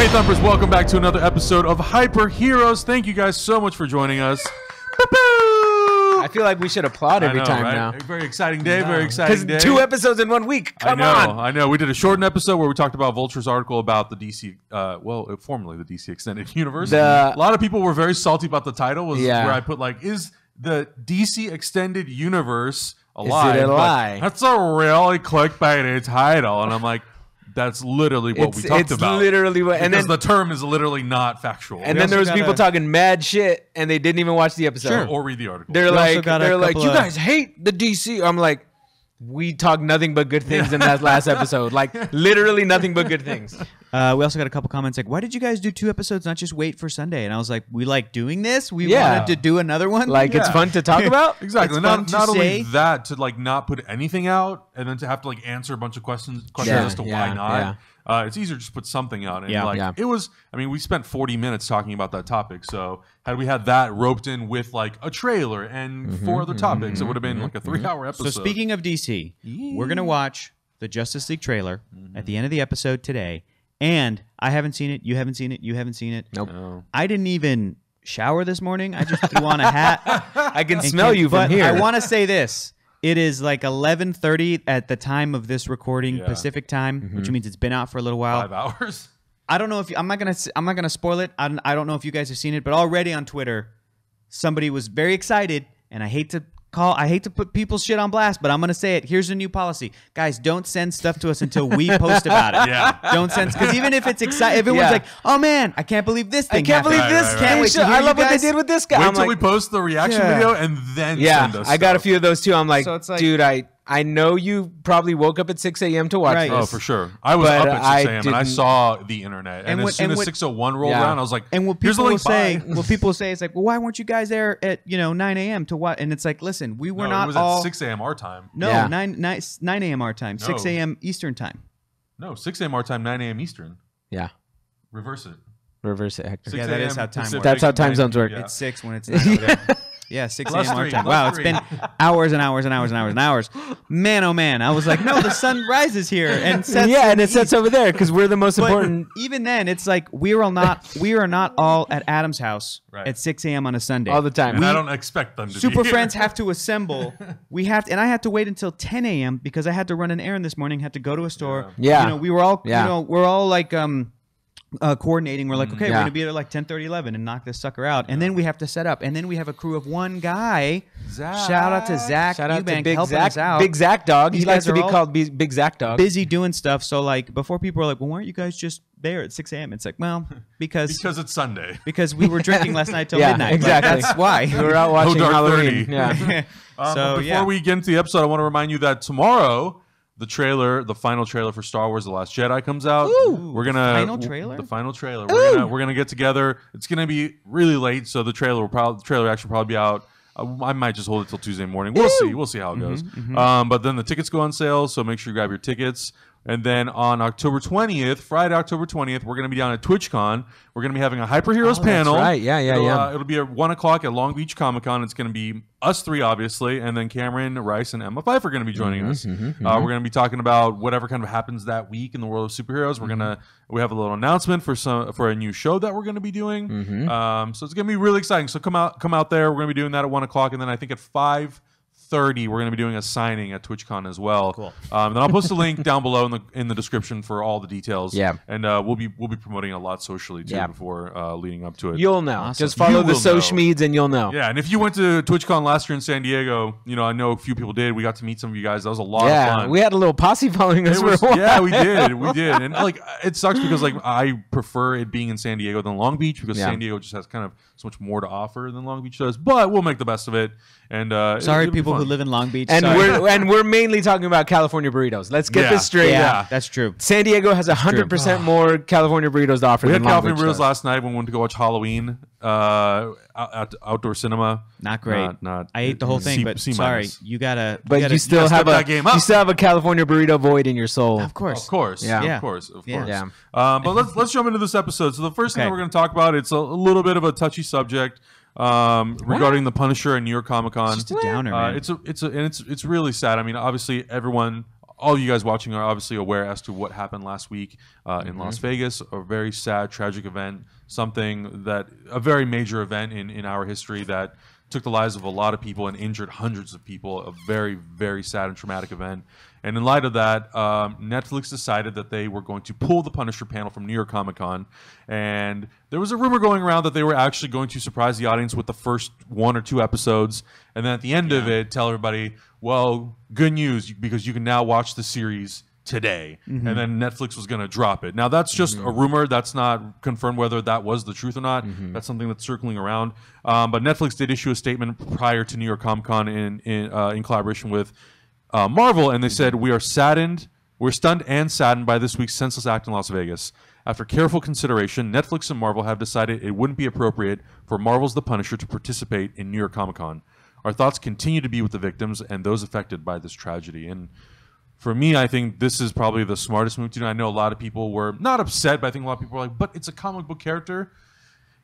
Hey Thumpers, welcome back to another episode of Hyper Heroes. Thank you guys so much for joining us. I feel like we should applaud every time right? now. Very exciting day, very exciting day. Because 2 episodes in 1 week. Come on. I know. We did a shortened episode where we talked about Vulture's article about the DC, formerly the DC Extended Universe. A lot of people were very salty about the title, where I put like, is the DC Extended Universe a lie? Is it a lie? That's a really clickbaity title. And I'm like, that's literally what we talked about. It's literally what, and because then the term is literally not factual. And then there was people talking mad shit, and they didn't even watch the episode or read the article. They're like, you guys hate the DC. I'm like, we talked nothing but good things in that last episode. Like literally nothing but good things. We also got a couple comments like, why did you guys do 2 episodes, not just wait for Sunday? And I was like, we like doing this. We wanted to do another one. Like it's fun to talk about. Exactly. Not only that, to like not put anything out and then to have to like answer a bunch of questions as to why not. It's easier to just put something out. And it was, I mean, we spent 40 minutes talking about that topic. So had we had that roped in with like a trailer and 4 other topics, it would have been like a 3-hour episode. So speaking of DC, we're going to watch the Justice League trailer at the end of the episode today. And I haven't seen it. You haven't seen it. You haven't seen it. Nope. No. I didn't even shower this morning. I just threw on a hat. I can smell you from here. I want to say this. It is like 11:30 at the time of this recording, Pacific time, which means it's been out for a little while. 5 hours. I don't know if I'm not gonna spoil it. I don't know if you guys have seen it, but already on Twitter, somebody was very excited, and I hate to put people's shit on blast, but I'm gonna say it. Here's a new policy, guys: don't send stuff to us until we post about it. Don't send, because even if it's exciting, everyone's like, "Oh man, I can't believe this thing! I can't believe this! Can't wait! I love what they did with this guy." Wait till we post the reaction video and then send us. I got a few of those too. I'm like, so it's like, dude, I know you probably woke up at 6 a.m. to watch this. Oh, for sure. I was up at 6 a.m. and I saw the internet. And as soon as 6:01 rolled around, I was like, and what people will say, is like, well, why weren't you guys there at 9 a.m. to what? And it's like, listen, we were not it was all at 6 a.m. our time. No, 9 a.m. our time, 6 a.m. Eastern time. No, 6 a.m. our time, 9 a.m. Eastern. Yeah. Reverse it. Reverse it, Hector. Yeah, that is how time works. That's how time zones work. It's 6 when it's 9. Yeah, 6 a.m. our time. Wow, it's been hours and hours and hours and hours and hours. Man, oh man, I was like, no, the sun rises here and sets. Yeah, and it sets over there because we're the most important. Even then, it's like we are not all at Adam's house at 6 a.m. on a Sunday all the time. And I don't expect them to. Super be friends have to assemble. And I had to wait until 10 a.m. because I had to run an errand this morning. Had to go to a store. Yeah, we were all we're all like coordinating. We're like, okay, we're gonna be there like 10:30, 11 and knock this sucker out, and then we have to set up, and then we have a crew of 1 guy. Zach. Shout out to Zach. Shout out to Big Zach, us out. Big Zach Dog. He likes to be called Big Zach Dog. Busy doing stuff. So like before, people were like, well, weren't you guys just there at 6 a.m.? It's like, well, because it's Sunday. Because we were drinking last night till midnight. Exactly. Like, that's why we were out watching Halloween. 30. Yeah. So before we get into the episode, I want to remind you that tomorrow, the final trailer for Star Wars: The Last Jedi comes out. Ooh, we're gonna final trailer. The final trailer. We're gonna get together. It's gonna be really late, so the trailer actually probably be out. I might just hold it till Tuesday morning. We'll see. We'll see how it goes. But then the tickets go on sale, so make sure you grab your tickets. And then on October 20th, Friday, October 20th, we're going to be down at TwitchCon. We're going to be having a Hyper Heroes panel. That's right. Yeah. It'll be at 1 o'clock at Long Beach Comic Con. It's going to be us 3, obviously, and then Cameron, Rice, and Emma Fife are going to be joining us. We're going to be talking about whatever kind of happens that week in the world of superheroes. We have a little announcement for a new show that we're going to be doing. So it's going to be really exciting. So come out there. We're going to be doing that at 1 o'clock, and then I think at 5:30 we're going to be doing a signing at TwitchCon as well. Cool. Then I'll post a link down below in the description for all the details. Yeah. And we'll be promoting a lot socially too before leading up to it. You'll know. Awesome. Just follow the social medias and you'll know. Yeah. And if you went to TwitchCon last year in San Diego, I know a few people did. We got to meet some of you guys. That was a lot of fun. We had a little posse following us for a while. Yeah, we did. And like it sucks because like I prefer it being in San Diego than Long Beach because San Diego just has kind of so much more to offer than Long Beach does. But we'll make the best of it. And sorry, people who live in Long Beach. And we're mainly talking about California burritos. Let's get this straight. Yeah, that's true. San Diego has 100% more California burritos to offer. We than had California Long Beach burritos last night when we went to go watch Halloween at outdoor cinema. Not great. I ate the whole thing, but sorry, you gotta. But you still have a California burrito void in your soul. Of course. Of course. Yeah. Of course. Yeah. But let's jump into this episode. So the first thing that we're going to talk about, it's a little bit of a touchy subject. Regarding the Punisher and New York Comic Con. Just a downer, man. It's really sad. I mean, obviously everyone all of you guys watching are obviously aware as to what happened last week in Las Vegas. A very sad, tragic event. A very major event in our history that took the lives of a lot of people and injured hundreds of people. A very, very sad and traumatic event. And in light of that, Netflix decided that they were going to pull the Punisher panel from New York Comic Con. And there was a rumor going around that they were actually going to surprise the audience with the first 1 or 2 episodes. And then at the end of it, tell everybody, well, good news, because you can now watch the series today. And then Netflix was going to drop it. Now, that's just a rumor. That's not confirmed whether that was the truth or not. That's something that's circling around. But Netflix did issue a statement prior to New York Comic Con in collaboration with Marvel, and they said, we're stunned and saddened by this week's senseless act in Las Vegas. After careful consideration, Netflix and Marvel have decided it wouldn't be appropriate for Marvel's The Punisher to participate in New York Comic Con. Our thoughts continue to be with the victims and those affected by this tragedy. And for me, I think this is probably the smartest move to do. I know a lot of people were not upset, but I think a lot of people were like, but it's a comic book character.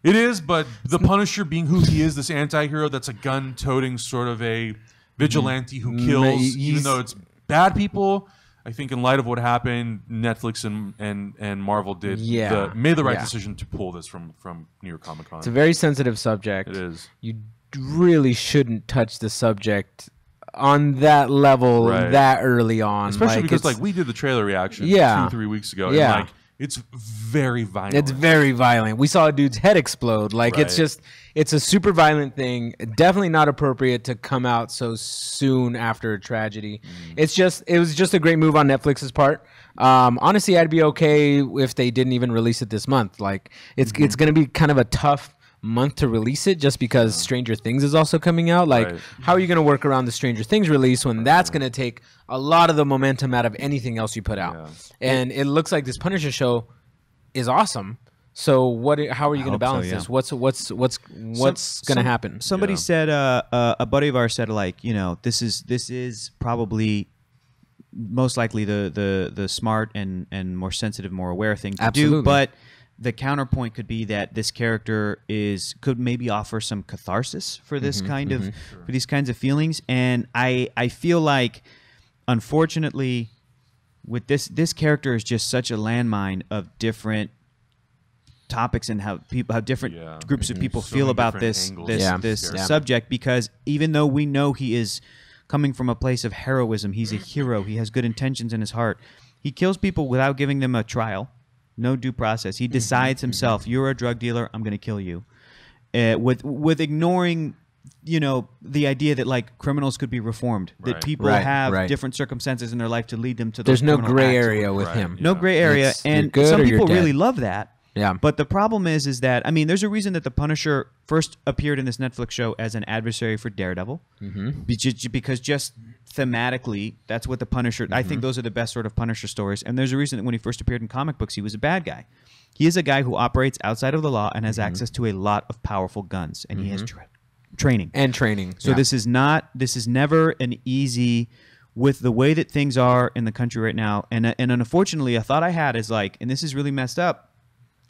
It is, but the Punisher being who he is, this anti-hero that's a gun-toting sort of a vigilante who kills, even though it's bad people. I think in light of what happened, Netflix and Marvel made the right decision to pull this from New York Comic Con. It's a very sensitive subject. It is. You really shouldn't touch the subject on that level that early on. Especially because we did the trailer reaction 2-3 weeks ago. Yeah. And it's very violent. It's very violent. We saw a dude's head explode. It's a super violent thing. Definitely not appropriate to come out so soon after a tragedy. It was just a great move on Netflix's part. Honestly, I'd be okay if they didn't even release it this month. It's going to be kind of a tough month to release it just because Stranger Things is also coming out. How are you going to work around the Stranger Things release when that's going to take a lot of the momentum out of anything else you put out? And it looks like this Punisher show is awesome. So how are you going to balance this? What's going to happen? Somebody said a buddy of ours said this is probably most likely the smart and more sensitive, more aware thing to do, but the counterpoint could be that this character could maybe offer some catharsis for this for these kinds of feelings. And I feel like, unfortunately, with this character is just such a landmine of different topics and how different groups of people feel about this subject. Because even though we know he is coming from a place of heroism, he's a hero. He has good intentions in his heart. He kills people without giving them a trial. No due process. He decides himself, you're a drug dealer, I'm going to kill you. With ignoring, the idea that criminals could be reformed, that people have different circumstances in their life to lead them to those There's no gray area with him. No gray area. And some people really love that. Yeah. But the problem is that, there's a reason that the Punisher first appeared in this Netflix show as an adversary for Daredevil. Because just thematically, that's what the Punisher, I think those are the best sort of Punisher stories. And there's a reason that when he first appeared in comic books, he was a bad guy. He is a guy who operates outside of the law and has access to a lot of powerful guns. And he has training. So this is never an easy, with the way that things are in the country right now. And unfortunately, a thought I had is and this is really messed up.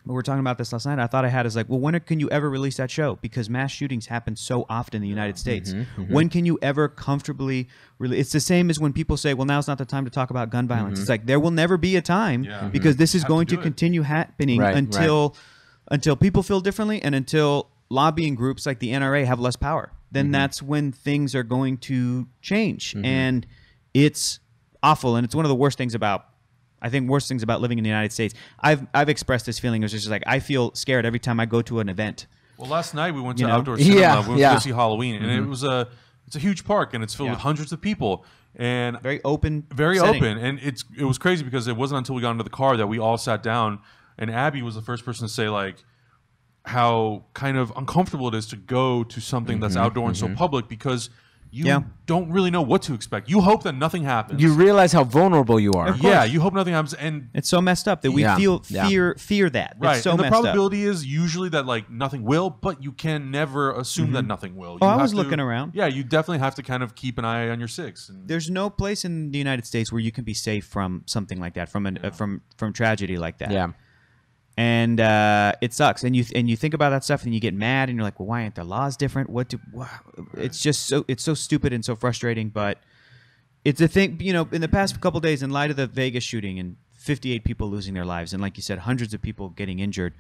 We were talking about this last night. I thought I had is when can you ever release that show? Because mass shootings happen so often in the United States. When can you ever comfortably release? It's the same as when people say, well, now's not the time to talk about gun violence. It's there will never be a time because this is going to continue happening until people feel differently and until lobbying groups like the NRA have less power. Then that's when things are going to change. And it's awful. And it's one of the worst things about living in the United States. I've expressed this feeling. It was just I feel scared every time I go to an event. Well, last night we went to outdoor cinema. We went to go see Halloween, and it's a huge park, and it's filled with hundreds of people, and very open, and it was crazy because it wasn't until we got into the car that we all sat down, and Abby was the first person to say how kind of uncomfortable it is to go to something that's outdoor and so public because you don't really know what to expect. You hope that nothing happens. You realize how vulnerable you are. Yeah, you hope nothing happens, and it's so messed up that we feel fear that. Right, it's so and the messed probability is usually that nothing will, but you can never assume that nothing will. I was looking around. Yeah, you definitely have to kind of keep an eye on your six. There's no place in the United States where you can be safe from something like that, from tragedy like that. Yeah. And it sucks, and you think about that stuff, and you get mad, and you're like, well, why aren't the laws different? It's so stupid and so frustrating. But it's a thing, you know, in the past couple of days, in light of the Vegas shooting and 58 people losing their lives, and like you said, hundreds of people getting injured,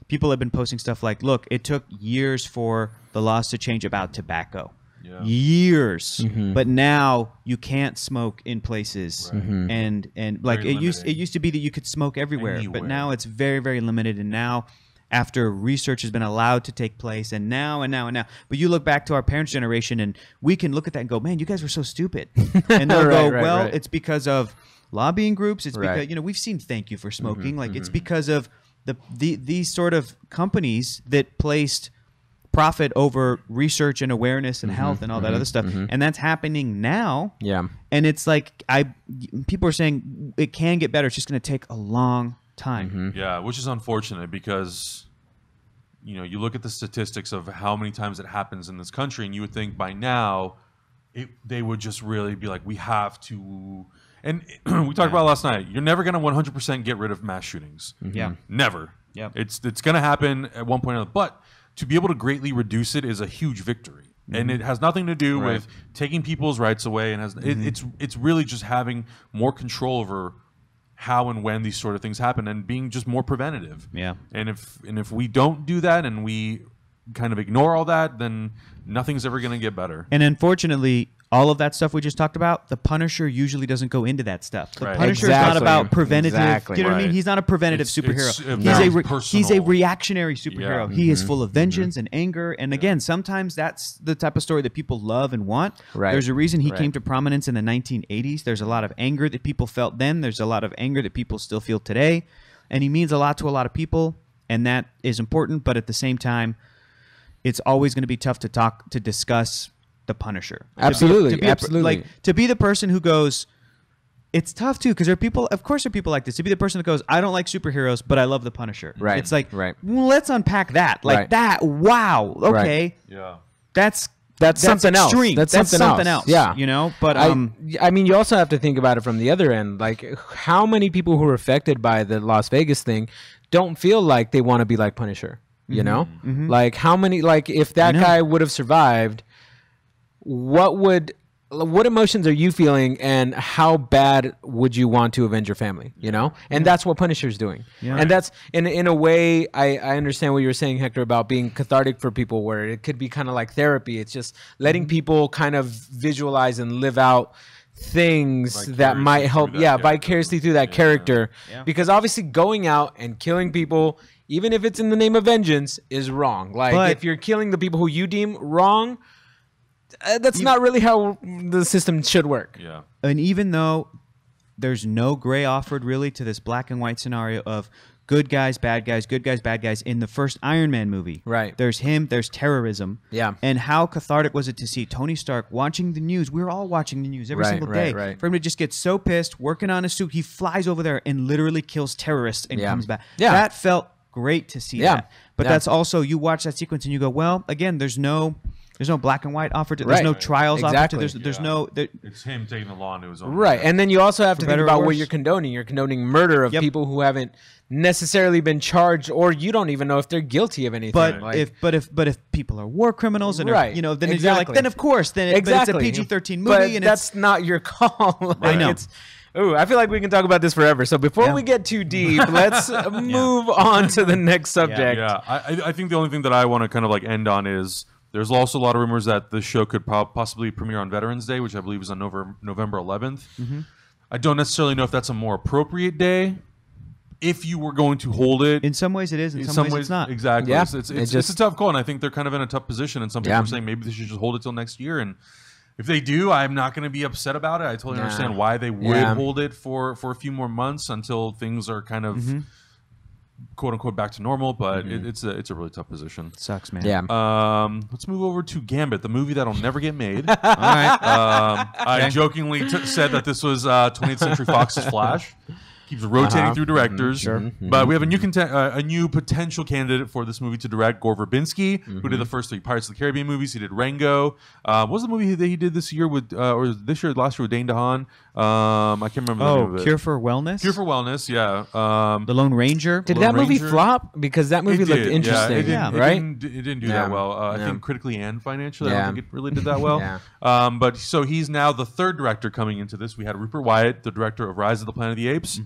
people have been posting stuff like, look, it took years for the laws to change about tobacco. Yeah. Years, but now you can't smoke in places, and like it used to be that you could smoke everywhere, but now it's very, very limited. And now, after research has been allowed to take place, and now, but you look back to our parents' generation, and we can look at that and go, man, you guys were so stupid, and they'll go, well, it's because of lobbying groups. It's because, you know, we've seen Thank You for Smoking, like it's because of these sort of companies that placed profit over research and awareness and health and all that other stuff, and that's happening now. Yeah, and it's like people are saying it can get better. It's just going to take a long time. Yeah, which is unfortunate because, you know, you look at the statistics of how many times it happens in this country, and you would think by now they would just really be like, we have to. And we talked about last night. You're never going to 100% get rid of mass shootings. Yeah, never. Yeah, it's going to happen at one point or another, but to be able to greatly reduce it is a huge victory, and it has nothing to do with taking people's rights away, and it's really just having more control over how and when these sort of things happen, and being just more preventative. Yeah, and if we don't do that, and we kind of ignore all that, then nothing's ever going to get better. And unfortunately, all of that stuff we just talked about, the Punisher usually doesn't go into that stuff. The Punisher is not about preventative. You know what I mean? He's not a preventative superhero. He's a reactionary superhero. He is full of vengeance and anger. And again, sometimes that's the type of story that people love and want. There's a reason he came to prominence in the 1980s. There's a lot of anger that people felt then. There's a lot of anger that people still feel today. And he means a lot to a lot of people, and that is important. But at the same time, it's always going to be tough to discuss the Punisher. Absolutely. Like, to be the person who goes, it's tough too, because there are people, of course there are people like this, to be the person that goes, I don't like superheroes, but I love the Punisher. Right. It's like, well, let's unpack that. Like that, wow, okay. Yeah. That's something extreme. Else. That's something else. Yeah. You know, but I mean, you also have to think about it from the other end. Like, how many people who are affected by the Las Vegas thing don't feel like they want to be like Punisher? You know? Like, how many, like, if that guy would have survived, what emotions are you feeling, and how bad would you want to avenge your family, you know? And that's what Punisher's doing. And that's in a way, I understand what you were saying, Hector, about being cathartic for people, where it could be kind of like therapy. It's just letting people kind of visualize and live out things that might help vicariously through that character. Because obviously going out and killing people, even if it's in the name of vengeance, is wrong. Like, if you're killing the people who you deem wrong, that's not really how the system should work. Yeah. And even though there's no gray offered really to this black and white scenario of good guys, bad guys, good guys, bad guys in the first Iron Man movie. Right. There's him, there's terrorism. Yeah. And how cathartic was it to see Tony Stark watching the news? We were all watching the news every single day. For him to just get so pissed, working on his suit, he flies over there and literally kills terrorists and comes back. Yeah. That felt great to see that. But that's also, you watch that sequence and you go, well, again, there's no black and white offered to. There's no trials offered to. There's no. It's him taking the law into his own. Right, and then you also have to think about what you're condoning. You're condoning murder of people who haven't necessarily been charged, or you don't even know if they're guilty of anything. But if people are war criminals and are, you know, then you're like, then of course, then but it's a PG-13 movie, but and that's not your call. I know. Ooh, I feel like we can talk about this forever. So before we get too deep, let's move on to the next subject. Yeah, I think the only thing that I want to kind of like end on is, there's also a lot of rumors that this show could possibly premiere on Veterans Day, which I believe is on November 11th. I don't necessarily know if that's a more appropriate day. If you were going to hold it, in some ways it is, in some ways it's not. Exactly. Yeah. It's a tough call, and I think they're kind of in a tough position. And some people are saying maybe they should just hold it till next year. And if they do, I'm not going to be upset about it. I totally understand why they would hold it for a few more months until things are kind of quote unquote back to normal, but it's a really tough position. It sucks, man. Yeah. Let's move over to Gambit, the movie that'll never get made. All right. I jokingly said that this was 20th Century Fox's Flash. Keeps rotating through directors, but we have a new potential candidate for this movie to direct, Gore Verbinski, who did the first 3 Pirates of the Caribbean movies. He did Rango. What was the movie that he did this year with, or this year, last year with Dane DeHaan? I can't remember the name of it. Cure for Wellness. Cure for Wellness, yeah. The Lone Ranger. Did Lone that movie Ranger? flop? Because that movie looked interesting, right? It didn't do that well. I think critically and financially, I don't think it really did that well. But so he's now the third director coming into this. We had Rupert Wyatt, the director of Rise of the Planet of the Apes.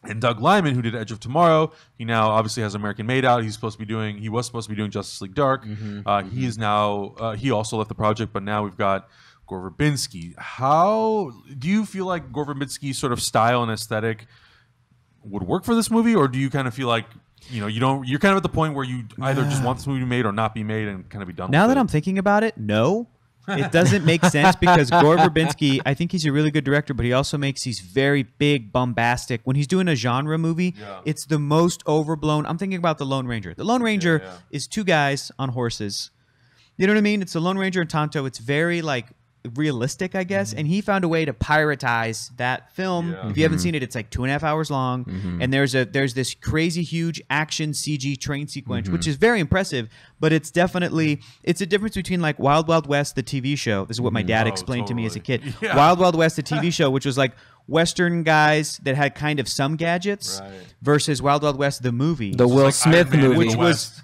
And Doug Liman, who did Edge of Tomorrow, he now obviously has American Made out. He was supposed to be doing Justice League Dark. He is now he also left the project, but now we've got Gore Verbinski. How do you feel like Gore Verbinski's sort of style and aesthetic would work for this movie, or do you kind of feel like you're kind of at the point where you either just want this movie to be made or not be made and kind of be done Now with that it? I'm thinking about it, no. It doesn't make sense because Gore Verbinski, I think he's a really good director, but he also makes these very big, bombastic. When he's doing a genre movie, it's the most overblown. I'm thinking about The Lone Ranger. The Lone Ranger is two guys on horses. You know what I mean? It's the Lone Ranger and Tonto. It's very realistic, I guess. And he found a way to piratize that film. If you haven't seen it, it's like 2.5 hours long. And there's this crazy huge action CG train sequence, which is very impressive. But it's definitely a difference between like Wild Wild West, the TV show. This is what my dad explained to me as a kid. Wild Wild West, the TV show, which was like Western guys that had kind of some gadgets, versus Wild Wild West, the movie, the Will Smith movie,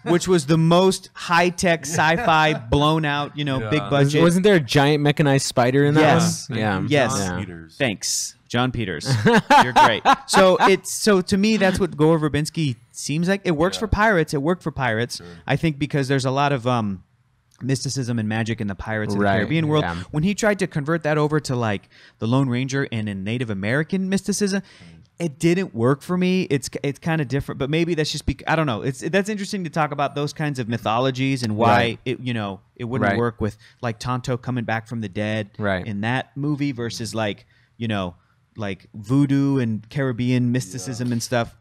which was the most high tech sci-fi, blown out, big budget. Wasn't there a giant mechanized spider in that one? Yes. John Peters. Thanks, John Peters. You're great. So to me, that's what Gore Verbinski seems like. It works for pirates. It worked for pirates. Sure. I think because there's a lot of mysticism and magic in the Pirates of the Caribbean world. When he tried to convert that over to like the Lone Ranger and in Native American mysticism, it didn't work for me. It's kind of different, but maybe that's just I don't know. That's interesting to talk about those kinds of mythologies and why it wouldn't work with like Tonto coming back from the dead in that movie versus like voodoo and Caribbean mysticism and stuff.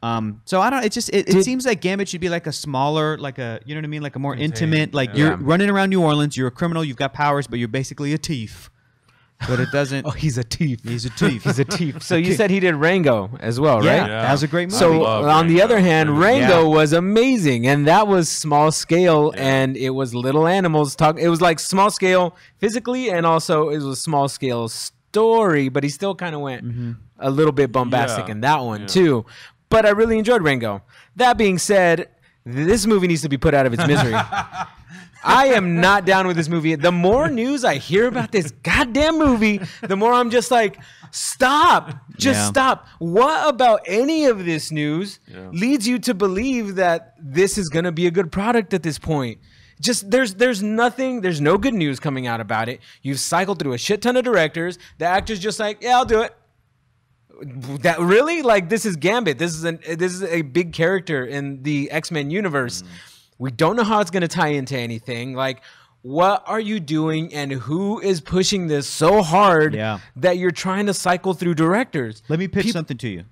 So I don't. It seems like Gambit should be like a smaller, like a you know what I mean, like a more intimate. Like you're running around New Orleans, you're a criminal, you've got powers, but you're basically a thief. But it doesn't. Oh, he's a thief. He's a thief. He's a thief. So you said he did Rango as well, right? Yeah, that was a great movie. So on the other hand, Rango was amazing, and that was small scale, and it was little animals talk. It was like small scale physically, and also it was small scale story, but he still kind of went a little bit bombastic in that one too. But I really enjoyed Rango. That being said, this movie needs to be put out of its misery. I am not down with this movie. The more news I hear about this goddamn movie, the more I'm just like, stop. Just stop. What about any of this news leads you to believe that this is going to be a good product at this point? Just there's nothing, there's no good news coming out about it. You've cycled through a shit ton of directors. The actor's just like, yeah, I'll do it. That really? Like, this is Gambit. This is a big character in the X-Men universe. We don't know how it's going to tie into anything. Like, what are you doing, and who is pushing this so hard that you're trying to cycle through directors? Let me pitch something to you.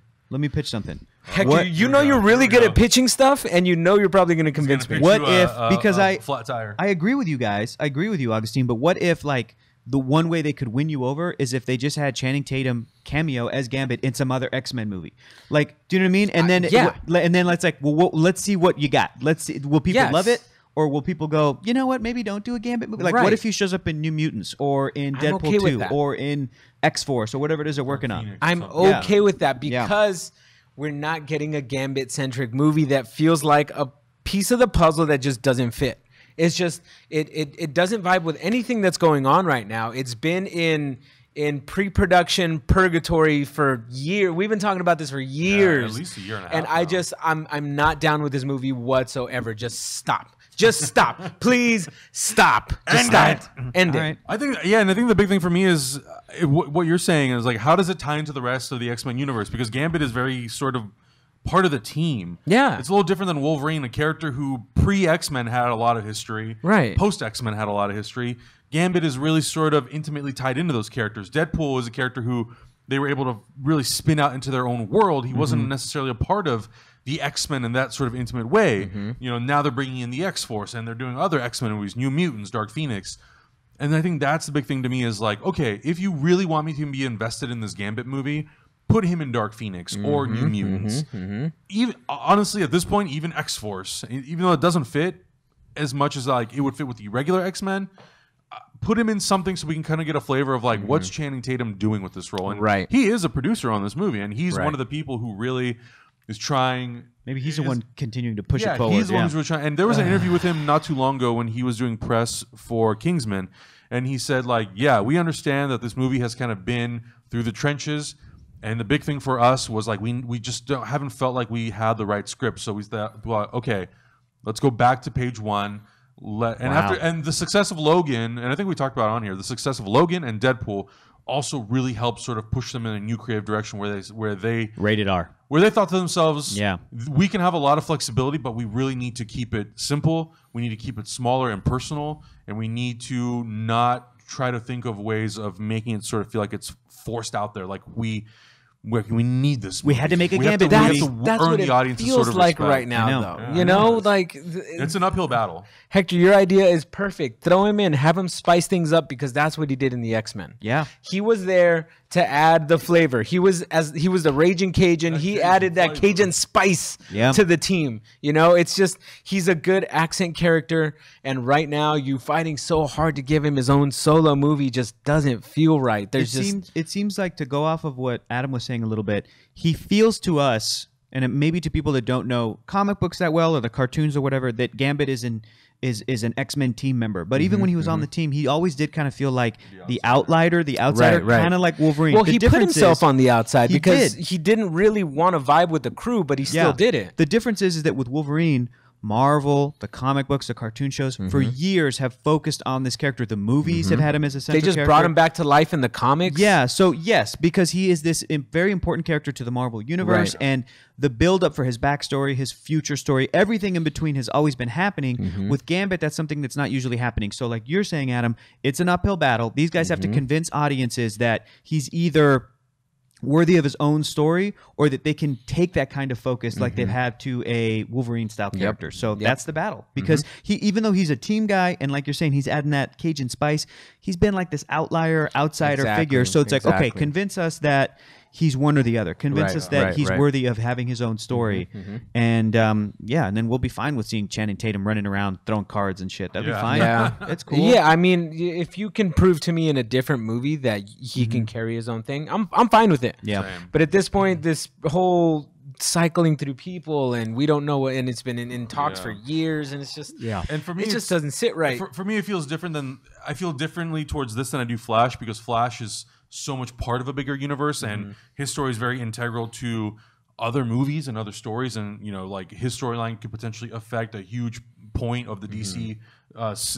Heck, you know you're really good at pitching stuff, and you know you're probably going to convince me. What if, because I flat tire. I agree with you guys. I agree with you, Augustine. But what if, like, the one way they could win you over is if they just had Channing Tatum cameo as Gambit in some other X-Men movie. Like, do you know what I mean? And then, and then let's let's see what you got. Let's see. Will people love it? Or will people go, you know what, maybe don't do a Gambit movie? Like, what if he shows up in New Mutants or in Deadpool 2 or in X-Force or whatever it is they're working on? I'm okay with that because we're not getting a Gambit-centric movie that feels like a piece of the puzzle that just doesn't fit. It's just, it doesn't vibe with anything that's going on right now. It's been in pre-production purgatory for years. We've been talking about this for years. At least a year and a half. And I'm not down with this movie whatsoever. Just stop. Just stop. Please stop. Just stop. End it. Right. I think, and I think the big thing for me is what you're saying is like, how does it tie into the rest of the X-Men universe? Because Gambit is very sort of part of the team. Yeah. It's a little different than Wolverine, a character who pre-X-Men had a lot of history. Right. Post-X-Men had a lot of history. Gambit is really sort of intimately tied into those characters. Deadpool is a character who they were able to really spin out into their own world. He wasn't necessarily a part of the X-Men in that sort of intimate way. You know, now they're bringing in the X-Force and they're doing other X-Men movies, New Mutants, Dark Phoenix. And I think that's the big thing to me is like, okay, if you really want me to be invested in this Gambit movie, put him in Dark Phoenix or New Mutants. Even honestly, at this point, even X-Force, even though it doesn't fit as much as like it would fit with the regular X-Men, put him in something so we can kind of get a flavor of like what's Channing Tatum doing with this role. And he is a producer on this movie, and he's one of the people who really is trying. Maybe he's the one continuing to push it forward. He's the one who's really trying. And there was an interview with him not too long ago when he was doing press for Kingsman, and he said like, yeah, we understand that this movie has kind of been through the trenches. And the big thing for us was like we just haven't felt like we had the right script. So we thought, well, okay, let's go back to page one. And the success of Logan, and I think we talked about it on here, the success of Logan and Deadpool also really helped sort of push them in a new creative direction where they rated R, where they thought to themselves, we can have a lot of flexibility, but we really need to keep it simple. We need to keep it smaller and personal, and we need to not try to think of ways of making it sort of feel like it's forced out there, like we need this movie. We had to make a Gambit movie. movie. That's what it feels like right now, though. You know, like it's an uphill battle. Hector, your idea is perfect. Throw him in, have him spice things up, because that's what he did in the X-Men. Yeah, he was there to add the flavor. He was the raging Cajun. He added that Cajun spice to the team. You know, it's just he's a good accent character, and right now you fighting so hard to give him his own solo movie just doesn't feel right. It seems like, to go off of what Adam was saying a little bit, he feels to us, and maybe to people that don't know comic books that well or the cartoons or whatever, that Gambit is an X-Men team member. But even when he was on the team, he always did kind of feel like the outsider, kind of like Wolverine. Well, he put himself on the outside because he didn't really want to vibe with the crew, but he still did it. The difference is that with Wolverine, Marvel, the comic books, the cartoon shows, for years have focused on this character. The movies have had him as a central character. They just brought him back to life in the comics? Yeah, so yes, because he is this very important character to the Marvel Universe, and the build-up for his backstory, his future story, everything in between has always been happening. With Gambit, that's something that's not usually happening. So like you're saying, Adam, it's an uphill battle. These guys have to convince audiences that he's either worthy of his own story, or that they can take that kind of focus like they've had to a Wolverine-style character. So that's the battle. Because even though he's a team guy, and like you're saying, he's adding that Cajun spice, he's been like this outlier, outsider figure. So it's like, okay, convince us that he's one or the other. Convince us that he's worthy of having his own story. And and then we'll be fine with seeing Channing Tatum running around throwing cards and shit. That'd be fine. Yeah, it's cool. Yeah, I mean, if you can prove to me in a different movie that he can carry his own thing, I'm fine with it. Yeah. Same. But at this point, this whole cycling through people, and we don't know what, and it's been in talks for years, and it's just and for me it just doesn't sit right. For me, it feels different I feel differently towards this than I do Flash, because Flash is so much part of a bigger universe, and his story is very integral to other movies and other stories, and you know, like his storyline could potentially affect a huge point of the DC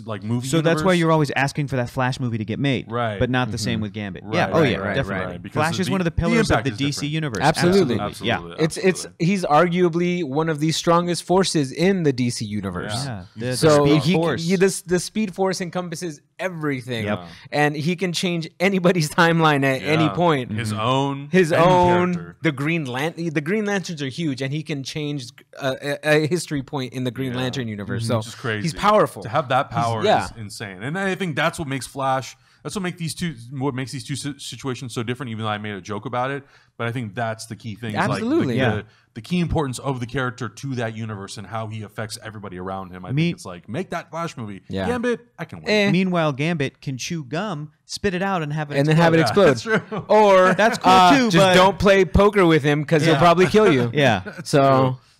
like movie. So that's why you're always asking for that Flash movie to get made, right? But not the same with Gambit. Right, Yeah, definitely. Flash is one of the pillars of the DC universe. Absolutely. Absolutely. It's he's arguably one of the strongest forces in the DC universe. Yeah. So The Speed Force encompasses everything, and he can change anybody's timeline at any point. His own. Character. The Green Lanterns are huge, and he can change a history point in the Green Lantern universe. So is crazy. He's powerful. To have that power is insane, and I think that's what makes Flash. That's what makes these two situations so different. Even though I made a joke about it, but I think that's the key thing. Absolutely, like the key importance of the character to that universe and how he affects everybody around him. I think it's like, make that Flash movie. Gambit, I can wait. Meanwhile, Gambit can chew gum, spit it out, and have it then have it explode. That's true. Or that's cool too. Just don't play poker with him because he'll probably kill you.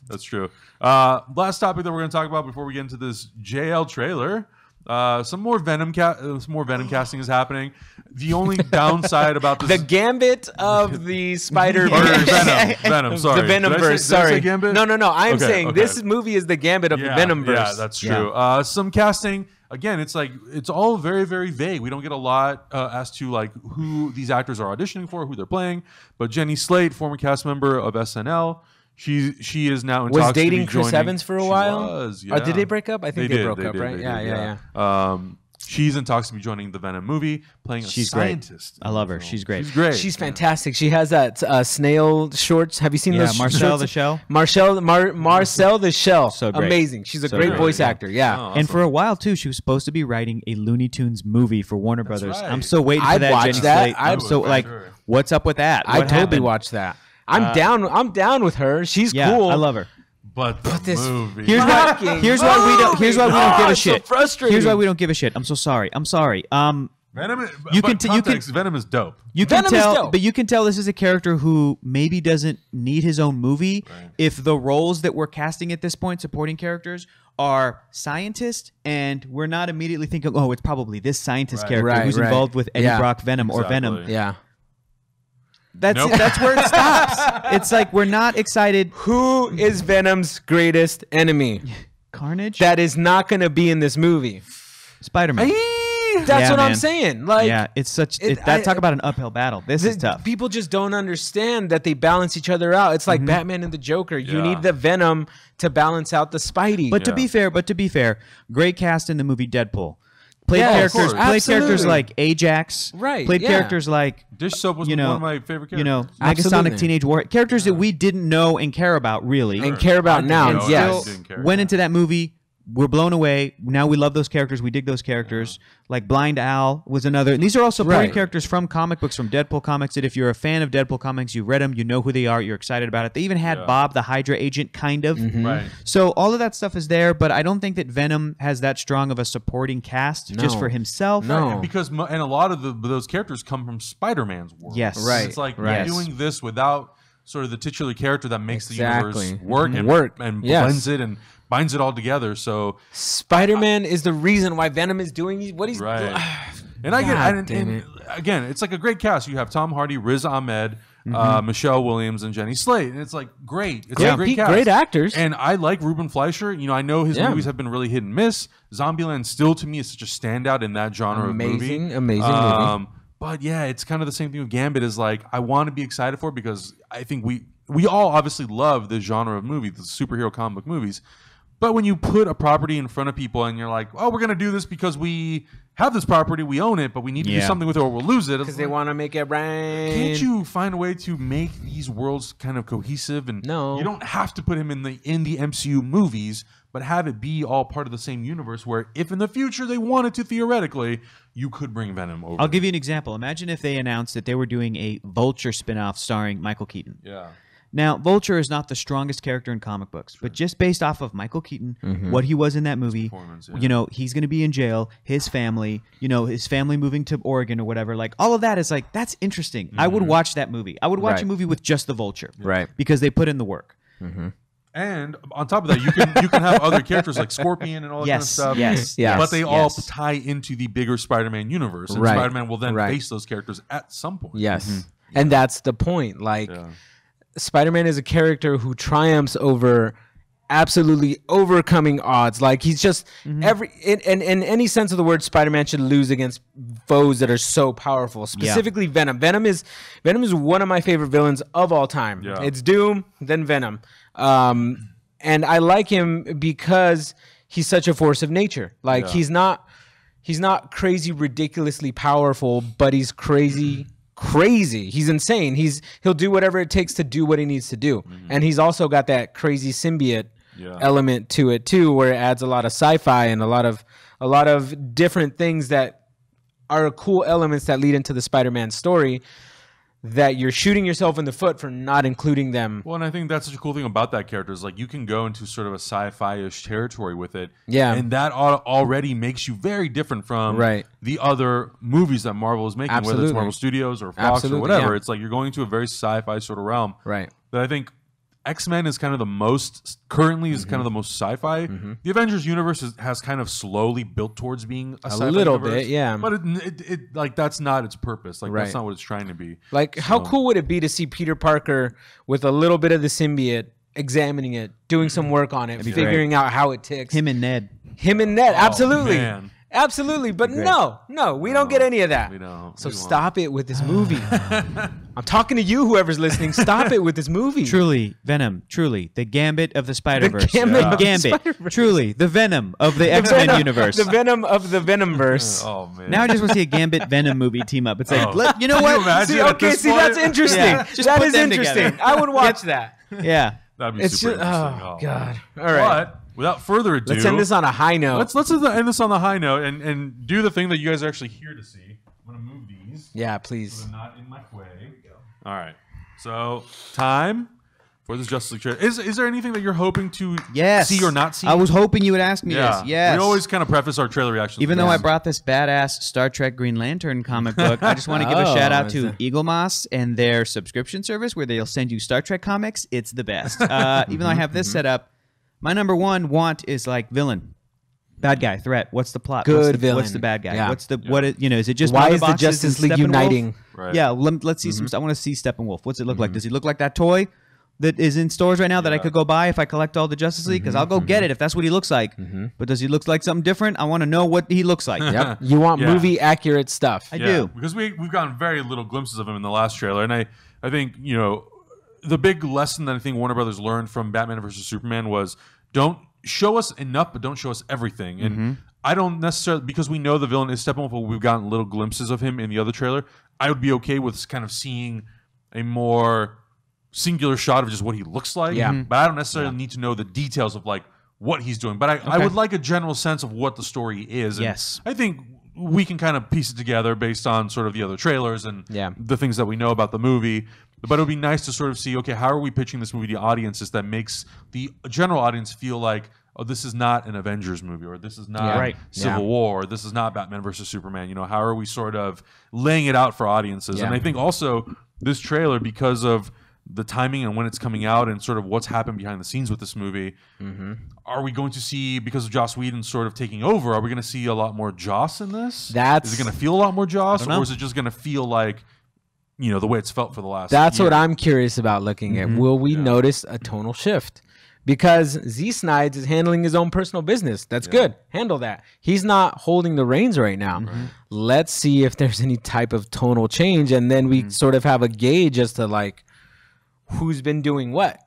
That's true. Last topic that we're going to talk about before we get into this JL trailer. Some more Venom casting is happening. The only downside about this, the Gambit of the Spider Venom. Sorry, the Venomverse. Did I say Gambit? No. I'm saying this movie is the Gambit of the Venomverse. Yeah, that's true. Some casting. Again, it's like it's all very, very vague. We don't get a lot as to like who these actors are auditioning for, who they're playing. But Jenny Slate, former cast member of SNL. She is now in talks to be dating Chris joining. Evans for a while. She was, yeah. Did they break up? I think they broke up, right? Yeah. She's in talks to be joining the Venom movie, playing a scientist. I love her. She's great. She's fantastic. She has that snail shorts. Have you seen those? Marcel the Shell. Marcel the Shell. So great. Amazing. She's a great voice actor. Yeah. Oh, awesome. And for a while too, she was supposed to be writing a Looney Tunes movie for Warner Brothers. Right. I'm so waiting for I'd that. watch Jenny that. Slate. I'm so like, what's up with that? I totally watch that. I'm down with her. She's cool. I love her. But the movie. Here's why we don't give a shit. So frustrating. Here's why we don't give a shit. I'm so sorry. Venom. Venom is dope. You can tell, but you can tell this is a character who maybe doesn't need his own movie. Right. If the roles that we're casting at this point, supporting characters, are scientists, and we're not immediately thinking, oh, it's probably this scientist character who's involved with Eddie Brock Venom or Venom. Yeah. That's where it stops. It's like we're not excited. Who is Venom's greatest enemy? Carnage? That is not going to be in this movie. Spider-Man. That's what I'm saying. Like, it's such talk about an uphill battle. This is tough. People just don't understand that they balance each other out. It's like Batman and the Joker. You need the Venom to balance out the Spidey. But to be fair, great cast in the movie Deadpool. Played characters like Ajax. Right. Played characters like Dish Soap was one of my favorite characters. Megasonic Teenage Warrior. Characters that we didn't know and care about really. And care about now. And still went into that movie. We're blown away. Now we love those characters. We dig those characters. Like Blind Al was another. And these are all supporting characters from comic books, from Deadpool comics, that if you're a fan of Deadpool comics, you've read them, you know who they are, you're excited about it. They even had Bob, the Hydra agent, kind of. Right. So all of that stuff is there, but I don't think that Venom has that strong of a supporting cast just for himself. No. Right. Because and a lot of those characters come from Spider-Man's world. Yes. Right. It's like you're doing this without sort of the titular character that makes the universe work and blends it and binds it all together. So Spider-Man is the reason why Venom is doing what he's doing. And I get and again, it's like a great cast. You have Tom Hardy, Riz Ahmed, Michelle Williams, and Jenny Slate. And it's like great. It's a great cast. Great actors. And I like Ruben Fleischer. You know, I know his movies have been really hit and miss. Zombieland still to me is such a standout in that genre of movie. Amazing movie. But yeah, it's kind of the same thing with Gambit. Is like I want to be excited for it because I think we all obviously love this genre of movie, the superhero comic book movies. But when you put a property in front of people and you're like, oh, we're going to do this because we have this property, we own it, but we need to do something with it or we'll lose it. Because they want to make it right. Can't you find a way to make these worlds kind of cohesive? And no. You don't have to put him in the MCU movies, but have it be all part of the same universe where if in the future they wanted to, theoretically, you could bring Venom over. I'll give you an example. Imagine if they announced that they were doing a Vulture spinoff starring Michael Keaton. Yeah. Now, Vulture is not the strongest character in comic books, but just based off of Michael Keaton, what he was in that movie, you know, he's going to be in jail, his family, you know, his family moving to Oregon or whatever. Like, all of that is like, that's interesting. I would watch that movie. I would watch a movie with just the Vulture. Right. Because they put in the work. And on top of that, you can have other characters like Scorpion and all that kind of stuff. Yes. But they all tie into the bigger Spider-Man universe. And Spider-Man will then face those characters at some point. Yes. And that's the point. Like, Spider-Man is a character who triumphs over absolutely overcoming odds. Like he's just in any sense of the word, Spider-Man should lose against foes that are so powerful. Specifically Venom. Venom is one of my favorite villains of all time. Yeah. It's Doom, then Venom. And I like him because he's such a force of nature. Like he's not crazy, ridiculously powerful, but he's crazy. He's insane. He'll do whatever it takes to do what he needs to do. And he's also got that crazy symbiote element to it too, where it adds a lot of sci-fi and a lot of different things that are cool elements that lead into the Spider-Man story that you're shooting yourself in the foot for not including them. Well, and I think that's such a cool thing about that character is like you can go into sort of a sci-fi-ish territory with it. Yeah. And that already makes you very different from the other movies that Marvel is making, whether it's Marvel Studios or Fox or whatever. Yeah. It's like you're going to a very sci-fi sort of realm. Right. That I think X-Men is kind of the most, currently is kind of the most sci-fi. The Avengers universe has kind of slowly built towards being a sci-fi little universe, bit, yeah. But it like that's not its purpose. Like that's not what it's trying to be. Like how cool would it be to see Peter Parker with a little bit of the symbiote, examining it, doing some work on it, figuring out how it ticks. Him and Ned, absolutely. Man. Absolutely, but no, we don't get any of that. We don't. So stop it with this movie. I'm talking to you, whoever's listening. Stop it with this movie. Truly, Venom. Truly, the Gambit of the Spider-Verse. Gambit. Truly, the Venom of the X-Men universe. The Venom of the Venomverse. Oh man. Now I just want to see a Gambit Venom movie team up. It's like, you know what? That's interesting. Yeah, that is interesting. Together. I would watch that. Yeah. That'd be super interesting. Oh God. All right. But without further ado, let's end this on a high note. Let's end this on the high note and do the thing that you guys are actually here to see. I'm gonna move these. Yeah, please. So they're not in my way. All right. So time for this Justice League trailer. Is there anything that you're hoping to Yes. see or not see? I was hoping you would ask me this. Yes. We always kind of preface our trailer reactions. Even though I brought this badass Star Trek Green Lantern comic book, I just want to give a shout out to Eagle Moss and their subscription service where they'll send you Star Trek comics. It's the best. Even though I have this set up, my number one want is like villain. Bad guy, threat. What's the plot? Good villain. What's the bad guy? Yeah. What is, is it just why mother is the boxes Justice and League Steppenwolf? uniting? Right. Yeah, let's see some. I want to see Steppenwolf. What's it look like? Does he look like that toy that is in stores right now that I could go buy if I collect all the Justice League? Because I'll go get it if that's what he looks like. But does he look like something different? I want to know what he looks like. Yep. You want movie accurate stuff. I do. Because we've gotten very little glimpses of him in the last trailer, and I think the big lesson that I think Warner Brothers learned from Batman vs Superman was don't show us enough, but don't show us everything. And I don't necessarily, because we know the villain is Steppenwolf, but we've gotten little glimpses of him in the other trailer. I would be okay with kind of seeing a more singular shot of just what he looks like. Yeah. But I don't necessarily need to know the details of like what he's doing. But I would like a general sense of what the story is. And Yes. I think we can kind of piece it together based on sort of the other trailers and the things that we know about the movie. But it would be nice to sort of see, okay, how are we pitching this movie to audiences that makes the general audience feel like, oh, this is not an Avengers movie, or this is not Civil War, or this is not Batman versus Superman. How are we sort of laying it out for audiences? And I think also this trailer, because of the timing and when it's coming out and sort of what's happened behind the scenes with this movie, are we going to see, because of Joss Whedon sort of taking over, are we going to see a lot more Joss in this? Is it going to feel a lot more Joss, or is it just going to feel like, the way it's felt for the last That's year? what I'm curious about looking at. Will we notice a tonal shift? Because Z Snides is handling his own personal business. That's good. Handle that. He's not holding the reins right now. Let's see if there's any type of tonal change, and then we sort of have a gauge as to like who's been doing what,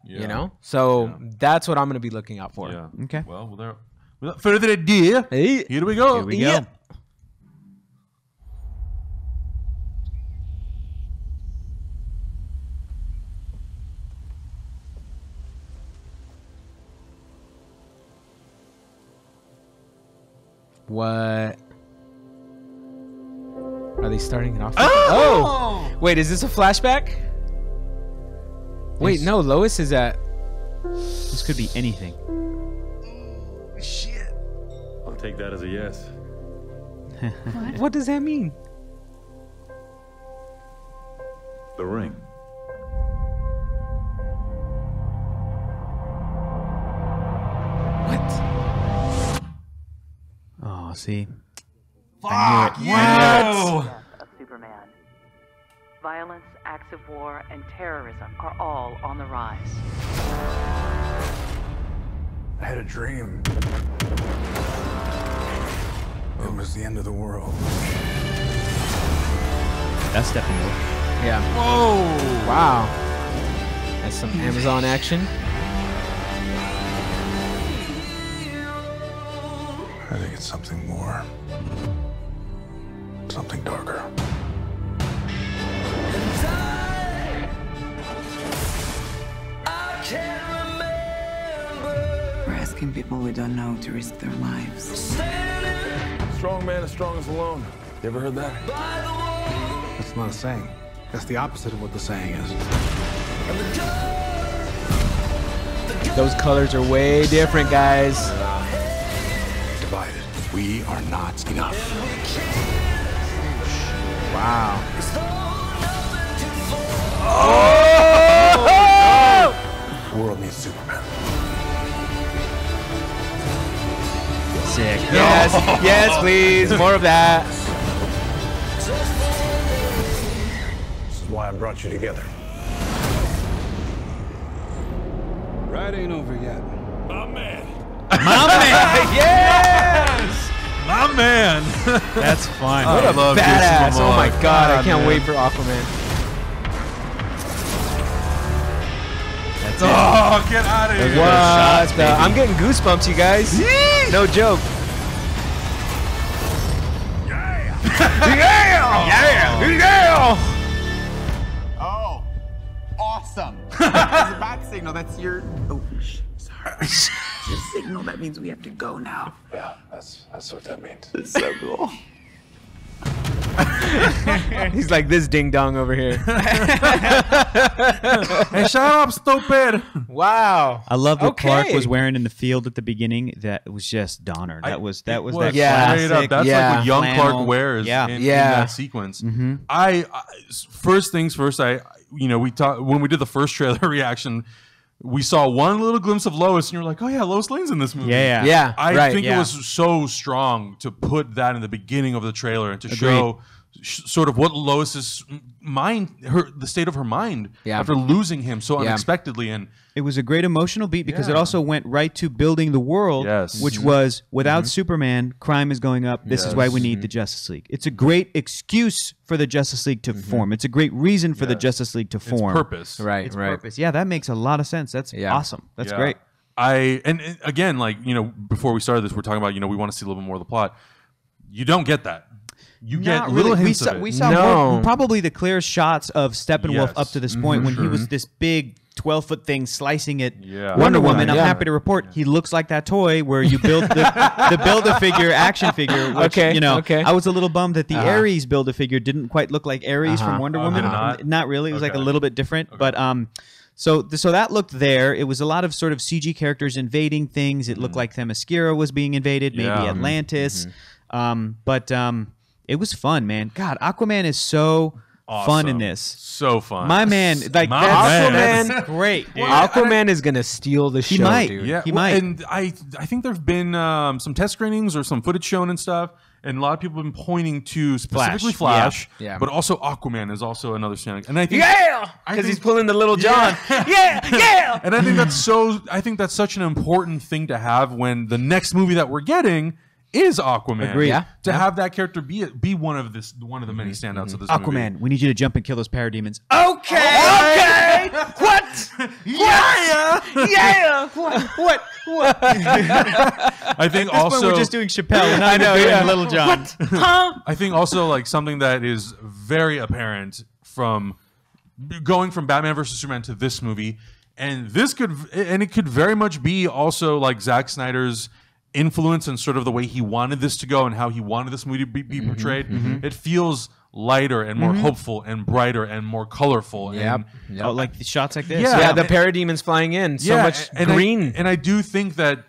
So that's what I'm going to be looking out for. Yeah. Okay. Well, without further ado, here we go. Here we go. What? Are they starting it off? Oh! Wait, is this a flashback? Wait, no, Lois is at... This could be anything. Shit. I'll take that as a yes. What does that mean? The ring. What? Oh, see. Fuck! Of Superman. Violence, acts of war, and terrorism are all on the rise. I had a dream. It was the end of the world. That's Steppenwolf. Yeah. Whoa! Wow. That's some Amazon action. I think it's something more. Something darker. We're asking people we don't know to risk their lives. Strong man is strongest alone. You ever heard that? That's not a saying. That's the opposite of what the saying is. Those colors are way different, guys. Divided. We are not enough. Wow. The world needs Superman. Sick. Yes, yes, please. More of that. This is why I brought you together. Ride ain't over yet. Yes! My man! That's fine. What a Badass. Oh my god, I can't wait for Aquaman. That's it. Oh, get out of here! What the? I'm getting goosebumps, you guys. No joke. Oh, awesome. That's a bat signal. That's your... Oh, sorry. It's your signal. That means we have to go now. Yeah, that's what that means. It's so cool. He's like this ding dong over here. Hey, shut up, stupid. Wow. I love what Okay. Clark was wearing in the field at the beginning. That was just Donner. That was that Well, classic. straight up, that's Yeah. like what young flannel. Clark wears Yeah. in Yeah. that sequence. I first things first, we talked when we did the first trailer reaction, we saw one little glimpse of Lois and you're like, oh yeah, Lois Lane's in this movie. Yeah. I right. think yeah. it was so strong to put that in the beginning of the trailer and to show sort of what Lois's mind, the state of her mind after losing him so unexpectedly. And It was a great emotional beat because it also went right to building the world, which was without Superman, crime is going up. This is why we need the Justice League. It's a great excuse for the Justice League to form. It's a great reason for the Justice League to form. it's purpose. Right. It's purpose. Yeah, that makes a lot of sense. That's awesome. That's Yeah. great. And again, like, before we started this, we're talking about, we want to see a little bit more of the plot. You don't get that. You get Not little really. hints of it. We saw more, probably the clearest shots of Steppenwolf up to this point when he was this big 12-foot thing slicing at Wonder Woman. I'm happy to report he looks like that toy where you build the Build-A-Figure action figure. Which, I was a little bummed that the Ares Build-A-Figure didn't quite look like Ares from Wonder Woman. Not really. It was like a little bit different. But so that looked there. It was a lot of sort of CG characters invading things. It looked like Themyscira was being invaded, maybe Atlantis. But it was fun, man. God, Aquaman is so fun in this. So fun. My man, like Aquaman, great. Dude. Aquaman is gonna steal the show. He might. Dude. Yeah, He might. And I think there have been some test screenings or some footage shown and stuff, and a lot of people have been pointing to specifically Flash, Yeah. but also Aquaman is also another standing. And I think because he's pulling the Little John. Yeah. And I think that's such an important thing to have when the next movie that we're getting is Aquaman. Agreed. To have that character be one of the many standouts of this Aquaman, movie. we need you to jump and kill those parademons. Okay. What? Yeah. What? I think At this point, also we're just doing Chappelle. And I know, Little John. I think also like something that is very apparent from going from Batman versus Superman to this movie, and it could very much be also like Zack Snyder's influence and sort of the way he wanted this to go and how he wanted this movie to be portrayed. It feels lighter and more hopeful and brighter and more colorful. Yep. Oh, like the shots like this. Yeah, the parademons flying in. So much green. And I do think that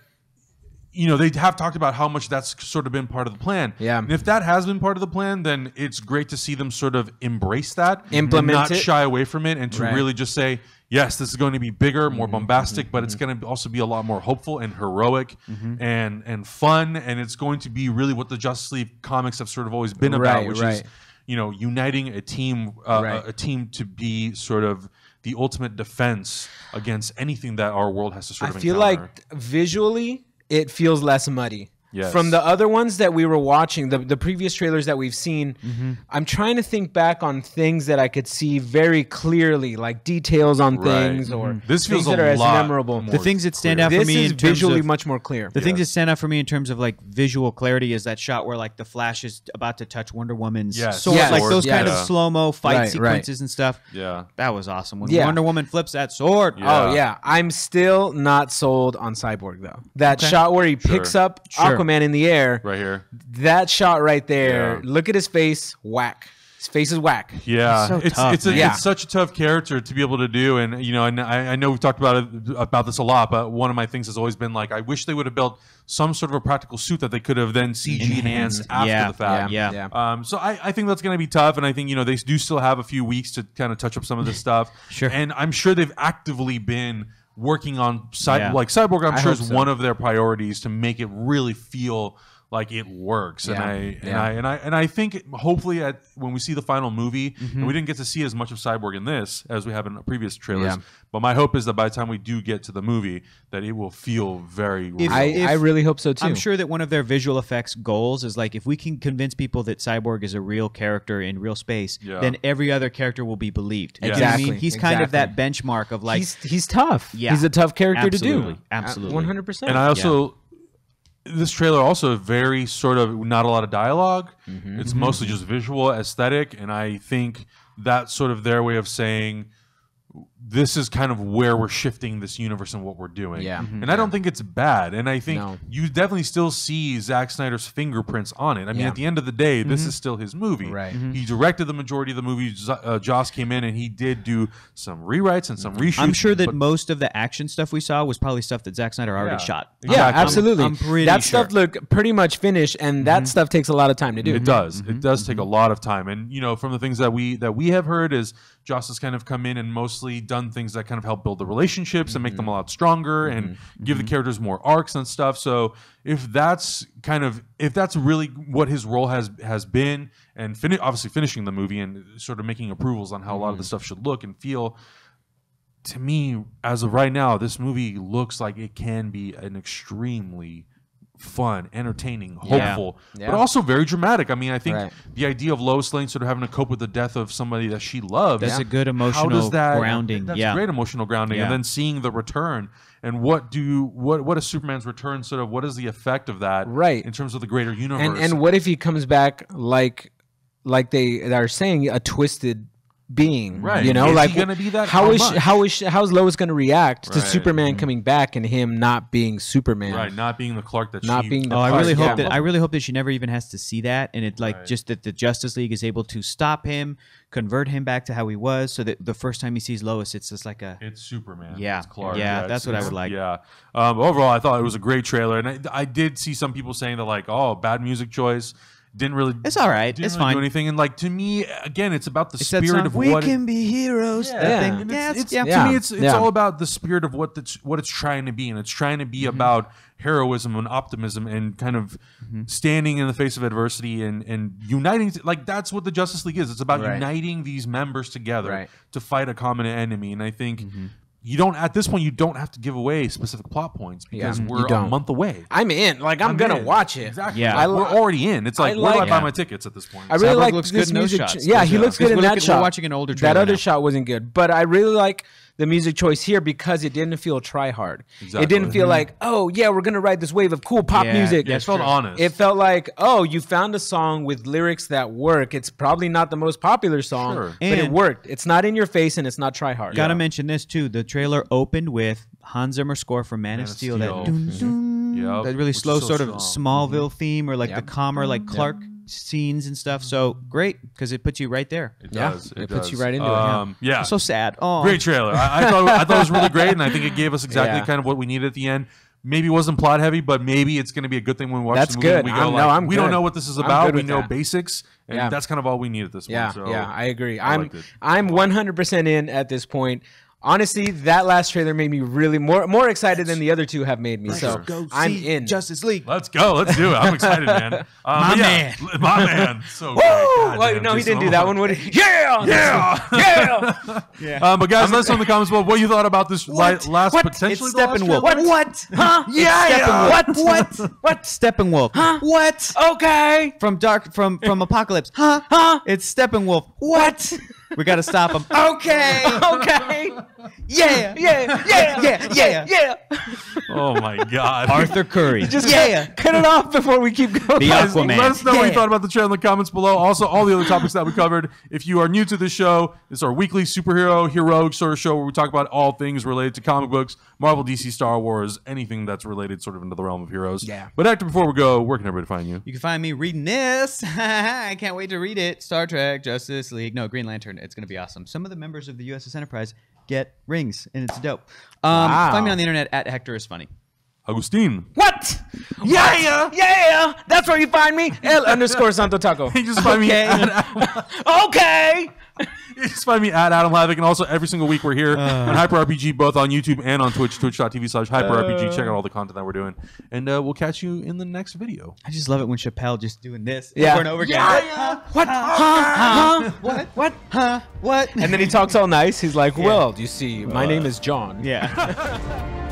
they have talked about how much that's sort of been part of the plan. Yeah. And if that has been part of the plan, then it's great to see them sort of embrace that, Implement not it. shy away from it, and to Right. really just say, yes, this is going to be bigger, more bombastic, but it's going to also be a lot more hopeful and heroic and fun, and it's going to be really what the Justice League comics have sort of always been about, which is uniting a team, a team to be sort of the ultimate defense against anything that our world has to sort of I feel encounter. like visually it feels less muddy. Yes. From the other ones that we were watching, the previous trailers that we've seen, I'm trying to think back on things that I could see very clearly, like details on things or This things feels that a are as lot memorable. more The things that stand out for This me is in terms visually of, much more clear. The things that stand out for me in terms of like visual clarity is that shot where like the Flash is about to touch Wonder Woman's sword, Yes. like those kind of Yeah. slow-mo fight Right, sequences and stuff. Yeah. That was awesome. When Yeah. Wonder Woman flips that sword. Yeah. Oh yeah, I'm still not sold on Cyborg though. That shot where he picks up Aquaman in the air, Right here. that shot right there. Yeah. Look at his face, whack. His face is whack. Yeah, so tough, it's man. such a tough character to be able to do, and and I know we've talked about this a lot, but one of my things has always been like, I wish they would have built some sort of a practical suit that they could have then CG enhanced after the fact. Yeah. So I think that's going to be tough, and I think they do still have a few weeks to kind of touch up some of this stuff. Sure. And I'm sure they've actively been working on Yeah. like Cyborg. I'm sure hope is so. one of their priorities to make it really feel like it works. And I think hopefully when we see the final movie, and we didn't get to see as much of Cyborg in this as we have in previous trailers, but my hope is that by the time we do get to the movie, that it will feel very real. I really hope so too. I'm sure that one of their visual effects goals is like if we can convince people that Cyborg is a real character in real space, then every other character will be believed. You know what I mean? Exactly. He's kind of that benchmark of like he's tough. Yeah. He's a tough character to Absolutely. do. Absolutely. 100%. And I also, this trailer also very sort of not a lot of dialogue. It's mostly just visual, aesthetic, and I think that's sort of their way of saying this is kind of where we're shifting this universe and what we're doing. Yeah. And I don't think it's bad. And I think you definitely still see Zack Snyder's fingerprints on it. I mean, at the end of the day, this is still his movie. Right. He directed the majority of the movie. Joss came in and he did do some rewrites and some reshoots. I'm sure that most of the action stuff we saw was probably stuff that Zack Snyder already shot. Yeah, absolutely. I'm pretty that sure. stuff looked pretty much finished, and that stuff takes a lot of time to do. It does. It does take a lot of time. And, you know, from the things that we have heard is Joss has kind of come in and mostly done things that kind of help build the relationships and make them a lot stronger and give the characters more arcs and stuff. So if that's really what his role has been, and obviously finishing the movie and sort of making approvals on how a lot of the stuff should look and feel, to me, as of right now, this movie looks like it can be an extremely fun, entertaining, hopeful, but also very dramatic. I mean, I think the idea of Lois Lane sort of having to cope with the death of somebody that she loves. That's a good emotional grounding. That's great emotional grounding. And then seeing the return and what is Superman's return sort of, what is the effect of that in terms of the greater universe? And what if he comes back like they are saying, a twisted being, right? You know, is like he gonna be that? How's Lois going to react to Superman coming back and him not being Superman, right? Not being the Clark that not she. Being the I Clark. really hope that she never even has to see that, and it just that the Justice League is able to stop him, convert him back to how he was, so that the first time he sees Lois, it's just like it's Superman. Yeah, it's Clark. Yeah, that's what I would like. Yeah. Overall, I thought it was a great trailer, and I did see some people saying that like, oh, bad music choice. Didn't really. It's all right. Didn't It's really fine. Do anything, and like to me, again, it's about the It's spirit of we what can be heroes. To me, it's all about the spirit of what it's trying to be, and it's trying to be about heroism and optimism and kind of standing in the face of adversity and uniting. Like that's what the Justice League is. It's about uniting these members together to fight a common enemy, and I think. You don't at this point. You don't have to give away specific plot points because we're a month away. I'm in. Like I'm gonna watch it. Exactly. Yeah, we're already in. It's like where do I buy my tickets at this point? I really like looks this good in those music. shots. Yeah, he looks good in that shot. We're watching an older trailer That other now. shot wasn't good, but I really like the music choice here because it didn't feel try hard. Exactly. It didn't feel like, oh yeah, we're gonna ride this wave of cool pop music. Yeah, it felt honest. It felt like, oh, you found a song with lyrics that work. It's probably not the most popular song, but it worked. It's not in your face and it's not try hard. Gotta mention this too. The trailer opened with Hans Zimmer score from Man of Steel. That that really slow sort of Smallville theme, or like the calmer like Clark scenes and stuff. So great because it puts you right there. It does. It puts you right into it. Yeah. I'm so sad. Oh, Great trailer. I thought it was really great, and I think it gave us exactly kind of what we needed at the end. Maybe it wasn't plot heavy, but maybe it's going to be a good thing when we watch That's the movie. good. And we go, we don't good. know what this is I'm about. good We with know that. basics, and that's kind of all we need at this point. So I agree. liked it. I'm 100% in at this point. Honestly, that last trailer made me really more excited than the other two have made me. So I'm in. Justice League. Let's go. Let's do it. I'm excited, man. My man. So great. Well, no, he didn't do that one. What? Yeah. But guys, let us know in the comments below what you thought about this last potentially. It's Steppenwolf. What? Huh? What? Steppenwolf. Huh? What? Okay. From Apocalypse. Huh? It's Steppenwolf. What? We gotta stop him. Okay. Yeah. Oh my God. Arthur Curry. Just cut it off before we keep going. The Aquaman. Let us know what you thought about the trailer in the comments below. Also, all the other topics that we covered. If you are new to the show, it's our weekly superhero, heroic sort of show where we talk about all things related to comic books, Marvel, DC, Star Wars, anything that's related sort of into the realm of heroes. Yeah. But Hector, before we go, where can everybody find you? You can find me reading this. I can't wait to read it. Star Trek, Justice League. No, Green Lantern. It's going to be awesome. Some of the members of the USS Enterprise get rings, and it's dope. Find me on the internet at Hector is Funny. Agustin. What? Yeah. That's where you find me. L_Santo Taco. You just find me Okay. You just find me at Adam Havoc, and also every single week we're here on Hyper RPG, both on YouTube and on Twitch, twitch.tv/HyperRPG. Check out all the content that we're doing, and we'll catch you in the next video. I just love it when Chappelle just doing this Yeah. over and over again. Yeah. What? Huh? What? What? And then he talks all nice. He's like, well, you see, my name is John. Yeah.